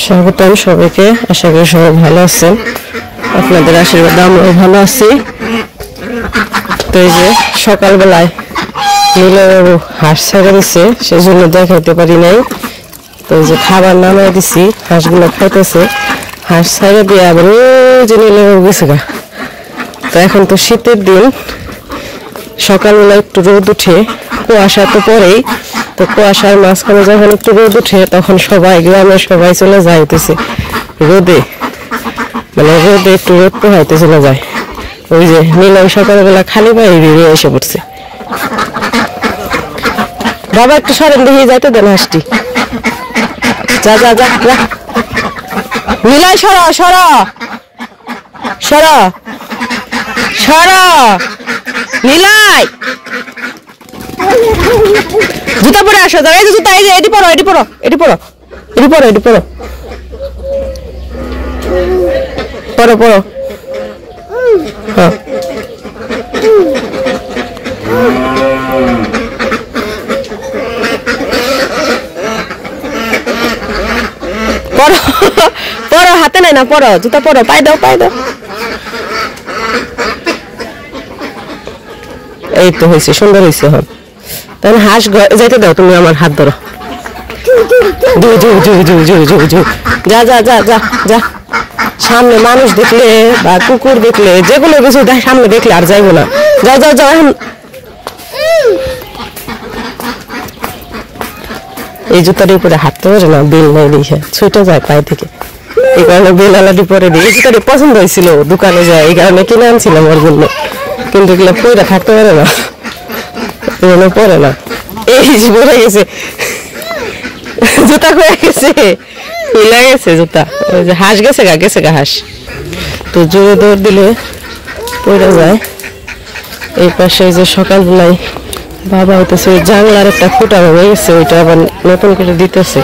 স্বাগতম সবাইকে। আশা করি সবাই ভালো আছেন, আপনাদের আশীর্বাদে আমরাও ভালো আছি। তো এই যে সকালবেলায় নীলবাবু হাঁস ছেড়ে দিচ্ছে, সেজন্য দেখাইতে পারি নাই। তো এই যে খাবার নামাই দিছি, হাঁসগুলো খাইতেছে। হাঁস ছেড়ে দিয়ে আবার ওই যে নীলবাবু গেছে গা। তো এখন তো শীতের দিন, সকালবেলা একটু রোদ উঠে, কুয়াশা তো পরেই, তো কুয়াশার মাঝখানে যখন একটু রোদ উঠে তখন সবাই গ্রামের সবাই চলে যাইতেছে রোদে, মানে রোদে একটু রোদ পোহাইতে চলে যায়। ওই যে নীলম সকালবেলা খালি পায়ে বেরিয়ে এসে পড়ছে। বাবা একটু সরেন দেখি, যাইতে দেন হাঁসটি। যা যা যা যা নীলাই, সরা সরা সরা সরা নীলাই, জুতা পরে আসো। এই যে জুতা, এই যে এটি পরো, এটি পরো, এটি পরো, এটি পরো, এটি পরো, পরো পরো। হ্যাঁ পরো পরো, হাতে নাই না, পরো জুতা পরো, পায়ে দাও পায়ে দাও। এই তো হয়েছে, সুন্দর হয়েছে। হ্যাঁ তাহলে হাঁস যাইতে দাও, তুমি আমার হাত ধরো। যা যা যা যা যা। সামনে মানুষ দেখলে বা কুকুর দেখলে, যেগুলো কিছু সামনে দেখলে আর যাইবো না। যাও যাও যাও। এখন এই জুতার উপরে হাঁটতে পারে না, বেল নাই দেখে ছুটে যায় পায়ে থেকে, এই কারণে বেল আলাদি পরে দিই। এই জুতাটি পছন্দ হয়েছিল, দোকানে যায়, এই কারণে কিনে আনছিলাম ওর জন্য, কিন্তু এগুলো পরে থাকতে পারে না, পরে না। এই পরে গেছে, জুতা খুলে গেছে, খুলে গেছে জুতা। ওই যে হাঁস গেছে গা, গেছে গা হাঁস। তো জোরে দৌড় দিলে পড়ে যায়। এই পাশে যে সকালবেলায় বাবা হইতেছে জানলার একটা ফুটা হয়ে গেছে, ওইটা আবার নতুন করে দিতেছে,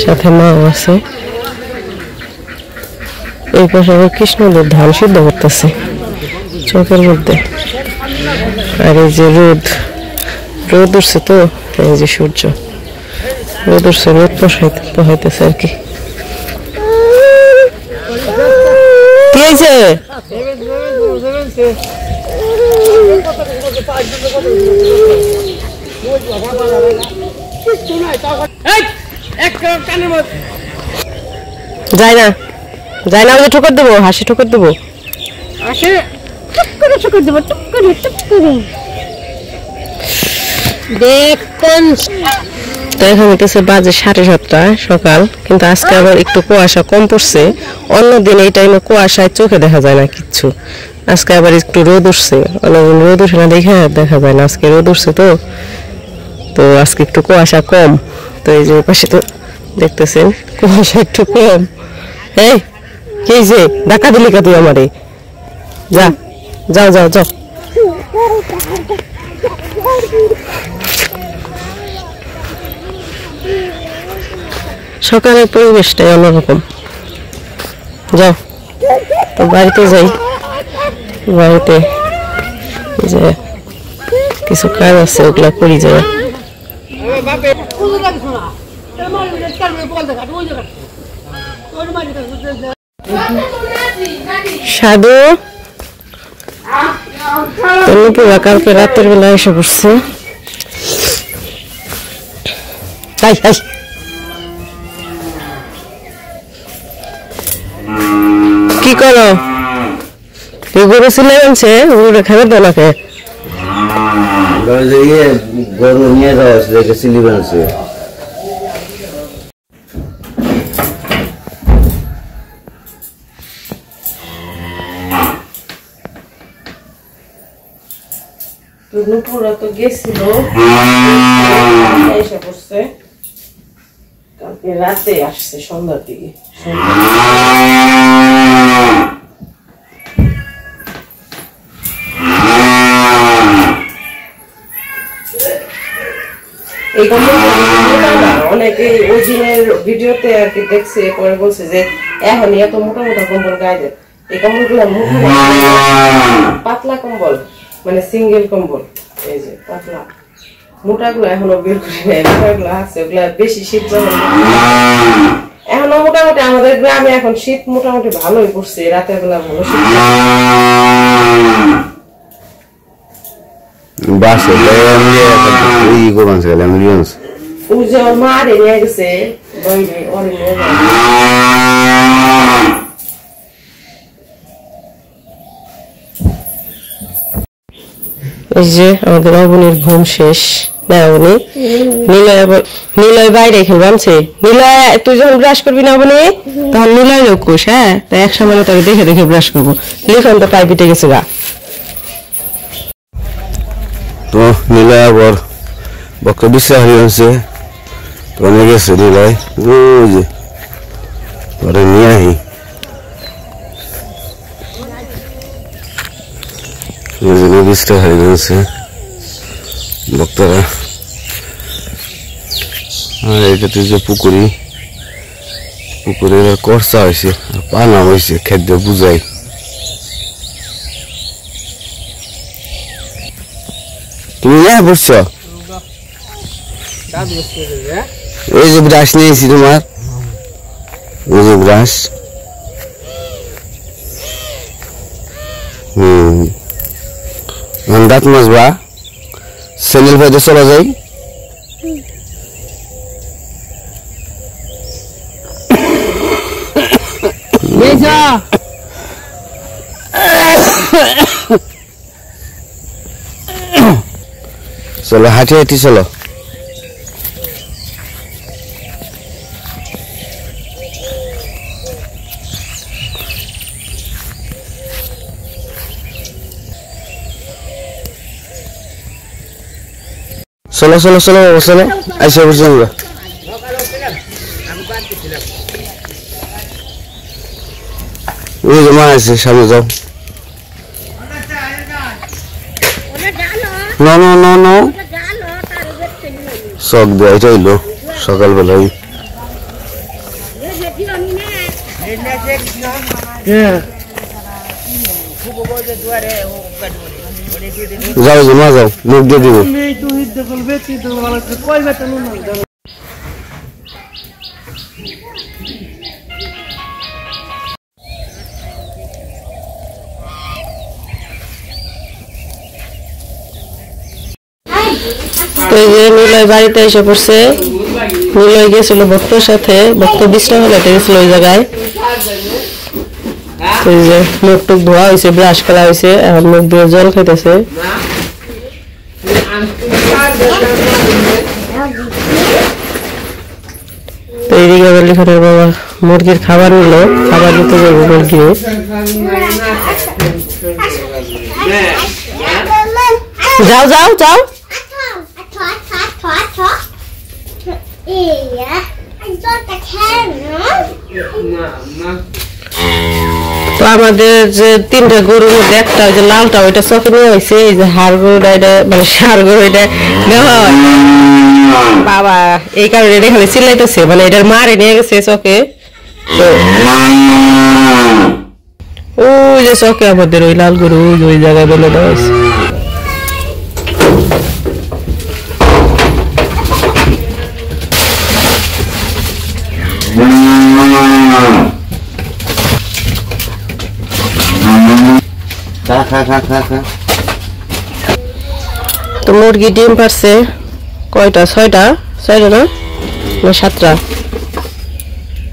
সাথে মাও আছে। এই পাশে আবার কৃষ্ণদেব ধান সিদ্ধ করতেছে চোখের মধ্যে। আর এই যে রোদ, রোদ উঠছে তো, এই যে সূর্য রোদ উঠছে, রোদ পোহাইতেছে আর কি। কি হয়েছে? যাই না, যাই না, ঠোকর দেবো, হাসি ঠোকর দেবো, ঠোকর দেবো, দেখতেন। তো এখন হইতেছে বাজে 7:30 সকাল, কিন্তু আজকে আবার একটু কুয়াশা কম পড়ছে। অন্যদিন এই টাইমে কুয়াশায় চোখে দেখা যায় না কিচ্ছু, আজকে আবার একটু রোদ উঠছে। অন্যদিন রোদ উঠে না, দেখে দেখা যায় না, আজকে রোদ উঠছে তো, তো আজকে একটু কুয়াশা কম। তো এই যে পাশে তো দেখতেছেন কুয়াশা একটু কম। এই কি যে ধাক্কা দিলি কা তুই আমারে? যা যাও যাও যাও। সকালের পরিবেশটাই অন্যরকম। যাও তো বাড়িতে যাই, বাড়িতে যে কিছু কাজ আছে ওগুলা করি যায়। সাধু পুরা কালকে রাতের বেলা এসে পড়ছে। কি করো? গরু ছিলে আনছে, গরু খাবে তো নাকি? গরু নিয়ে যাওয়া হচ্ছে, সিলি বানছে। নুপুরা তো গেছিল, এসে পড়ছে কালকে রাতে, আসছে সন্ধ্যার দিকে। এই অনেকে ওই দিনের ভিডিওতে আর কি দেখছে, পরে বলছে যে এখন এত মোটা মোটা কম্বল গায়ে দেয়। এই কম্বল গুলা পাতলা কম্বল, মানে সিঙ্গেল কম্বল। এই যে পাতলা, মোটাগুলো এখনো বের করে নেয়, মোটাগুলো আছে, ওগুলা বেশি শীত যখন এখনো মোটামুটি আমাদের গ্রামে এখন শীত মোটামুটি ভালোই পড়ছে, রাতের বেলা ভালো শীত। বাসে এই কোরবান গেলে আমি ওই যে ওর মা রে নিয়ে গেছে বাইরে ওরে নিয়ে যায়। এই যে আমাদের অবনীর ঘুম শেষ না অবনী, নিলয় বাইরে খেলবে আনছে। নিলয় তুই যখন ব্রাশ করবি না অবনী তখন নিলয় লোকুস, হ্যাঁ তাই এক সময় তোকে দেখে দেখে ব্রাশ করবো। লিখন তো পাই পিটে গেছে গা। তো নিলয় আবার বক্ত বিশ্রাম হয়েছে, তো অনেক গেছে নিলয় ওই যে ওরে নিয়ে আহি বিশ্রাম হয়ে গেছে বক্তারা। আর এটাতে যে পুকুরে কর্চা হয়েছে, পানা হয়েছে, খাদ্য বুঝাই। তুমি না বুঝছো এই যে ব্রাশ নিয়েছি তোমার, এই যে ব্রাশ। দাঁত মাজবা, স্যান্ডেল পাইতে চলা যাই। চলো হাঁটি হাঁটি চলো। চলো চলো চলো চলো আইসা বসে আমরা ওই যে মা আছে সামনে যাও। না না না না শখ দেয় এটা হইলো সকালবেলায়। যাও যে মা যাও, মুখ দিয়ে দিব। নিলয় বাড়িতে এসে পড়ছে। নিলয় গেছিল ভক্তর সাথে, ভক্ত বিশ্রাম হলাতে গেছিল ওই জায়গায়। ওই যে মুখ টুক ধোয়া হয়েছে, ব্রাশ করা হয়েছে, এখন মুখ দিয়ে জল খাইতেছে। তো এইদিকে লিখনের বাবা মুরগির খাবার নিল, খাবার দিতে যাবো মুরগি। যাও যাও যাও। তো আমাদের যে তিনটা গরুর মধ্যে একটা ওই যে লালটা ওইটা চকে নিয়ে হয়েছে, এই যে হাড় গরুটা এটা মানে সার গরু এটা নেওয়া হয় বাবা, এই কারণে এটা খালি চিল্লাইতেছে, মানে এটার মারে নিয়ে গেছে চকে। তো ওই যে চকে আমাদের ওই লাল গরু ওই জায়গায় বলে দেওয়া হয়েছে। তো মুরগি ডিম পারছে কয়টা? ছয়টা না 7টা,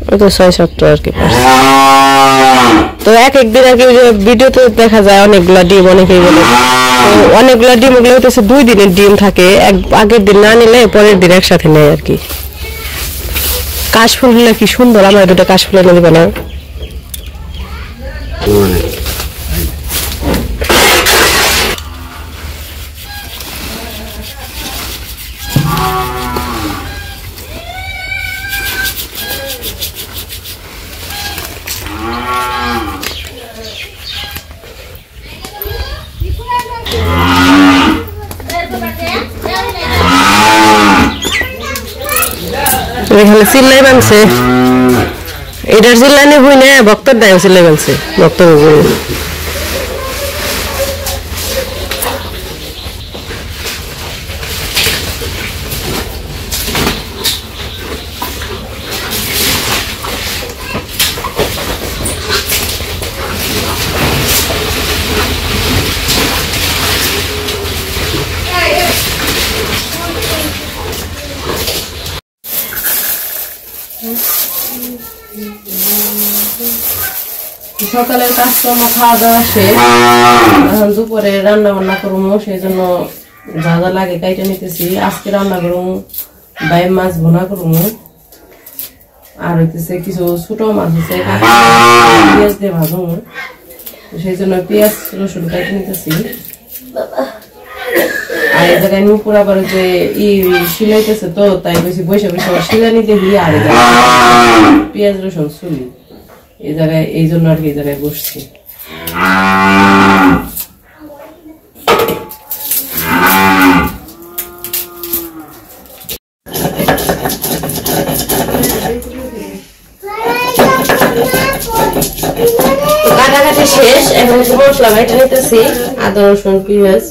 ওই তো 6-7টা আর কি। তো এক একদিন আর কি ভিডিওতে দেখা যায় অনেকগুলা ডিম, অনেকেই বলে অনেকগুলা ডিম, ওগুলো হইতেছে 2 দিনের ডিম থাকে, আগের দিন না নিলে পরের দিন একসাথে নেয় আর কি। কাশফুল গুলো কি সুন্দর, আমার দুটো কাশফুল এনে দিবে না? এখানে চিল্লাই বানছে, এটার চিল্লানি হই না, ভক্তর দায় চিল্লাই বানছে ভক্ত। সকালের কাজকর্ম খাওয়া দাওয়া শেষ, এখন দুপুরে রান্না বান্না করবো, সেই জন্য যা যা লাগে কাইটা নিতেছি। আজকে রান্না করবো বাই মাছ ভুনা করবো, আর হইতেছে কিছু ছোট মাছ আছে পেঁয়াজ দিয়ে ভাজবো, সেই জন্য পেঁয়াজ রসুন কাইটে নিতেছি। আর এই জায়গায় নুপুর আবার যে সিলাইতেছে, তো তাই বসে বসে বসে সিলানি দেখি, আর পেঁয়াজ রসুন চুলি এই জায়গায়, এই জন্য আর কি এই জায়গায় বসছি। কাটাকাটি শেষ, এখন মশলা বাইটা নিতেছি, আদা রসুন পেঁয়াজ।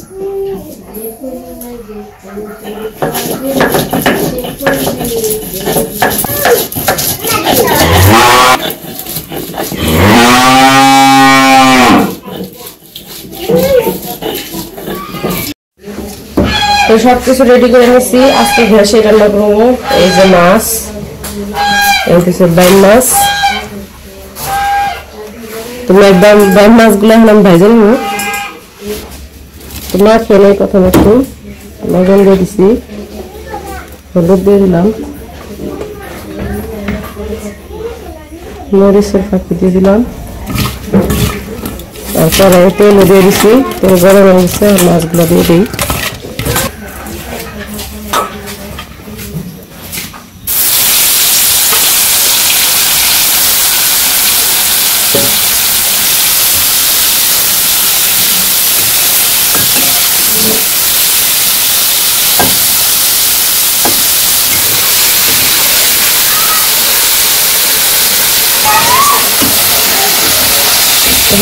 তো সবকিছু রেডি করে নিচ্ছি, আজকে ঘাসে রান্না করবো। এই যে মাছ, বাইম মাছ, তুমি একদম বাইম মাছগুলো এখন আমি ভাইজে নেবো। তোমার খেলে কথা বলছি, লবণ দিয়ে দিচ্ছি, হলুদ দিয়ে দিলাম, মরিচের ফাঁকি দিয়ে দিলাম, আর কড়াইয়ে তেলও দিয়ে দিচ্ছি। তেল গরম হয়ে গেছে, আর মাছগুলো দিয়ে দিই।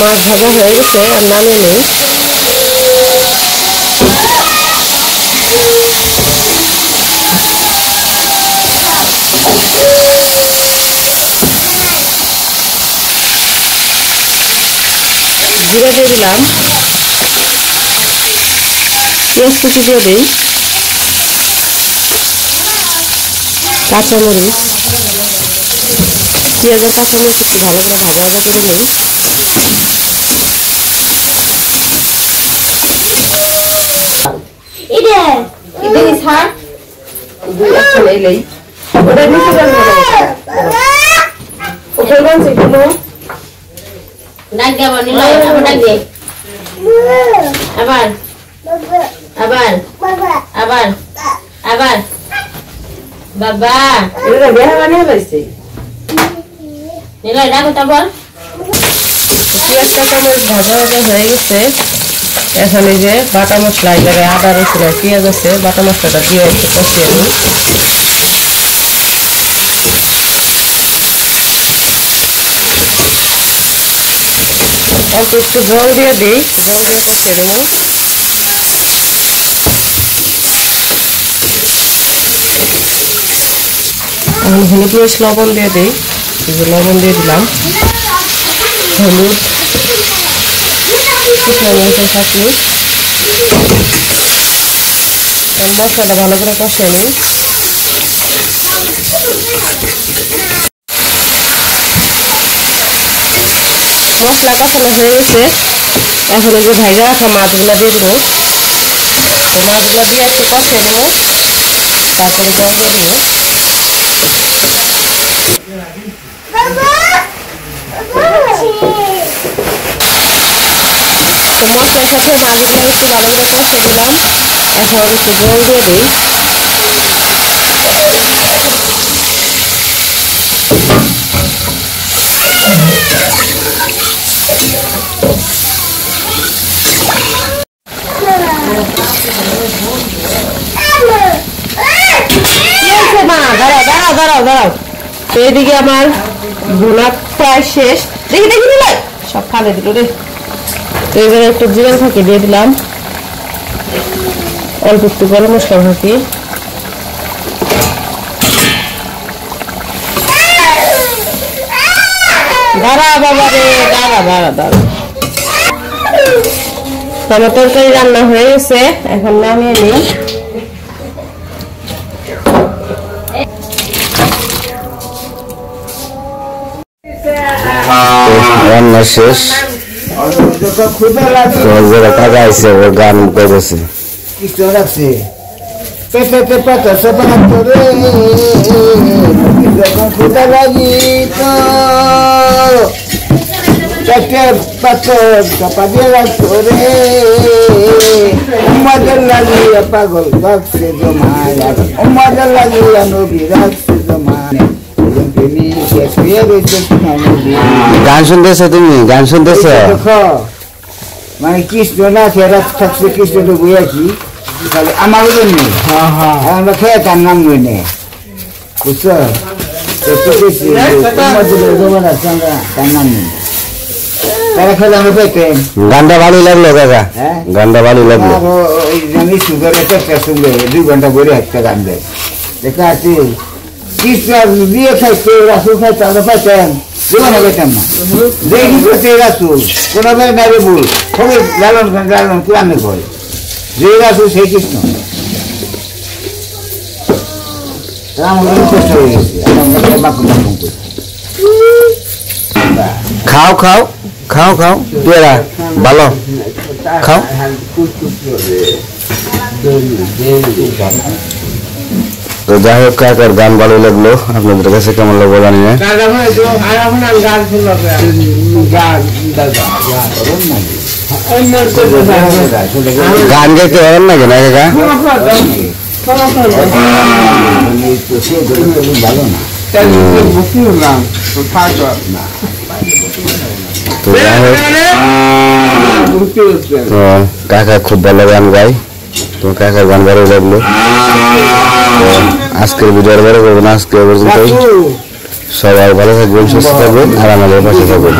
মাছ ভাজা হয়ে গেছে, আর নামিয়ে নেই। জিরা দিয়ে দিলাম, পেঁয়াজ কুচি দিয়ে দিই, কাঁচামরিচ, পেঁয়াজ আর কাঁচামরিচ একটু ভালো করে ভাজা ভাজা করে নিই। আবার আবার আবার আবার বাবা পেঁয়াজটা কাঁচামরিচ ভাজা ভাজা হয়ে গেছে। এখন এই যে বাটা মশলা, এই জায়গায় আদা রসুন আর পেঁয়াজ আছে, বাটা মশলাটা দিয়ে একটু কষিয়ে নিই। অল্প একটু জল দিয়ে দিই, জল দিয়ে কষিয়ে দেবো। এখন হলুদ মরিচ লবণ দিয়ে দিই, লবণ দিয়ে দিলাম, হলুদ, মরিচের ফাঁকি, মশলাটা ভালো করে কষিয়ে নিই। মশলা কষানো হয়ে গেছে, এখন এই যে ভাজা রাখা মাছগুলো দিয়ে দেবো। মাছগুলো দিয়ে একটু কষিয়ে নেবো, তারপরে জল দিয়ে দেবো। মশলার সাথে মাছগুলো একটু ভালো করে কষিয়ে দিলাম, এখন একটু জল দিয়ে দিই। দাঁড়াও, তো এদিকে আমার ভুনা প্রায় শেষ। দেখি দেখি দিলে সব খালে দিল রে। তো এবারে একটু জিরা ফাঁকি দিয়ে দিলাম, অল্প একটু গরম মশলা ফাঁকি, দাঁড়া বাবা রে, দাঁড়া। আমার তরকারি রান্না হয়ে গেছে, এখন নামিয়ে নিই। রান্না শেষ। তো যারা কাকা আইছে ও গান গাইতেছে। কিছু রাখছে পেটে পাতা সবাই করে যখন ক্ষুদা লাগি তো পেটে পাথর চাপা দিয়ে রাখতো রে উম্মাদের লাগিয়ে পাগল রাখছে জমায় উম্মাদের লাগিয়ে নবী রাখছে জমায় গান শুনতেছ তুমি? গান শুনতেছ? দেখো মানে কৃষ্ণ না ফেরা থাকছে কৃষ্ণ তো বুঝেছি তাহলে আমারও জন্য আমরা খেয়ে তার নাম নই নে বুঝছো তার নাম নেই তারা খেলে আমরা পেতেন। গানটা ভালো লাগলো কাকা? হ্যাঁ গানটা ভালো লাগলো। জানি সুগারে একটা শুনবে 2 ঘন্টা বলে একটা গান দেয় দেখা আছে কৃষ্ণ দিয়ে খাইতে রাসুল খাইতে আমরা পাইতেন জীবনে পেতাম না দেখি করতে রাসুল কোনো ভাই মেরে ভুল খুবই লালন লালন কোরআনে কয় যে রাসুল সেই কৃষ্ণ রাম কষ্ট হয়ে গেছে আমরা বাক্য বাক্য করি। খাও খাও খাও খাও পেয়ারা ভালো খাও। তো যাই হোক কাকার গান ভালো লাগলো, আপনাদের কাছে কেমন লাগলো জানি না। গান গাইতে পারেন নাকি না কাকা? ভালো না তো যাই হোক তো কাকা খুব ভালো গান গায়, তো কাকার গান ভালো লাগলো। তো আজকের ভিডিও বড় করবো না, আজকে পর্যন্ত সবাই ভালো থাকবেন, সুস্থ থাকবেন আর আমাদের পাশে থাকবেন।